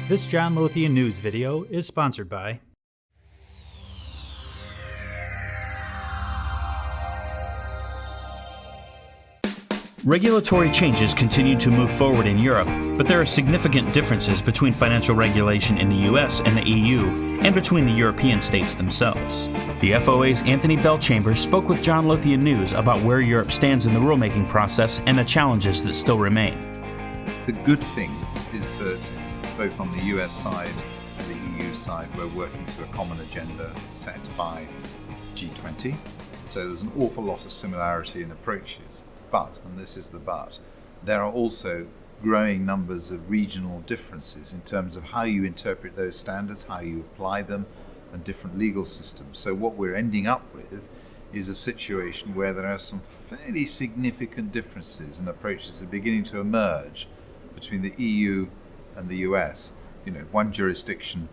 This John Lothian news video is sponsored by Regulatory changes continue to move forward in Europe, but there are significant differences between financial regulation in the US and the EU, and between the European states themselves. The FOA's Anthony Belchambers spoke with John Lothian News about where Europe stands in the rulemaking process and the challenges that still remain. The good thing is that both on the US side and the EU side, we're working to a common agenda set by G20. So there's an awful lot of similarity in approaches. But, and this is the but, there are also growing numbers of regional differences in terms of how you interpret those standards, how you apply them, and different legal systems. So what we're ending up with is a situation where there are some fairly significant differences and approaches that are beginning to emerge between the EU and the US. You know, one jurisdiction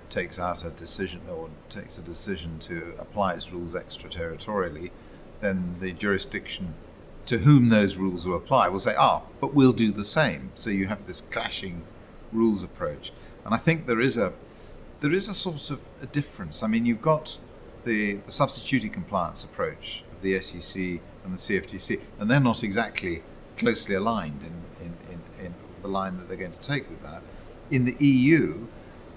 takes a decision to apply its rules extraterritorially, then the jurisdiction to whom those rules will apply will say, but we'll do the same. So you have this clashing rules approach. And I think there is a sort of a difference. I mean, you've got the substituting compliance approach of the SEC and the CFTC, and they're not exactly closely aligned in the line that they're going to take with that. In the EU,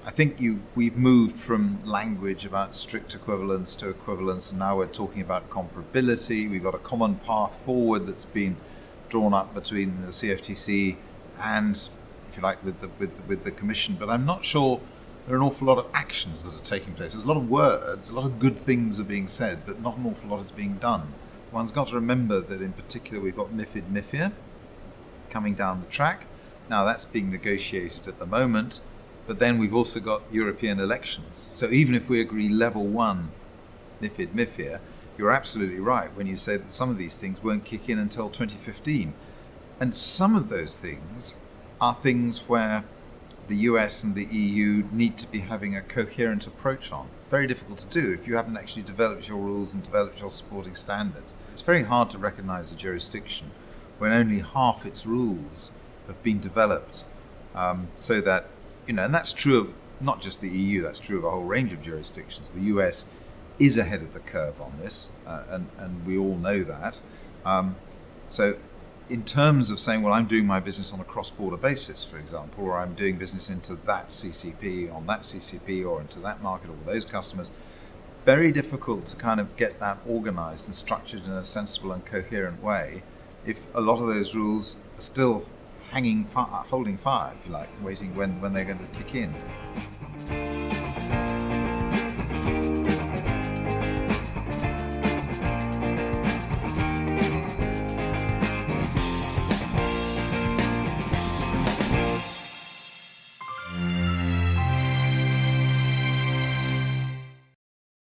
I think we've moved from language about strict equivalence to equivalence, and now we're talking about comparability. We've got a common path forward that's been drawn up between the CFTC and, if you like, with the Commission. But I'm not sure there are an awful lot of actions that are taking place. There's a lot of words, a lot of good things are being said, but not an awful lot is being done. One's got to remember that in particular we've got MiFID coming down the track. Now that's being negotiated at the moment. But then we've also got European elections. So even if we agree level one MiFID, you're absolutely right when you say that some of these things won't kick in until 2015. And some of those things are things where the US and the EU need to be having a coherent approach on. Very difficult to do if you haven't actually developed your rules and developed your supporting standards. It's very hard to recognize a jurisdiction when only half its rules have been developed, so that, you know, and that's true of not just the EU, that's true of a whole range of jurisdictions. The US is ahead of the curve on this, and we all know that. So in terms of saying, well, I'm doing my business on a cross-border basis, for example, or I'm doing business into that CCP, on that CCP, or into that market, or with those customers, very difficult to kind of get that organized and structured in a sensible and coherent way if a lot of those rules are still holding fire, if you like, waiting when they're going to kick in.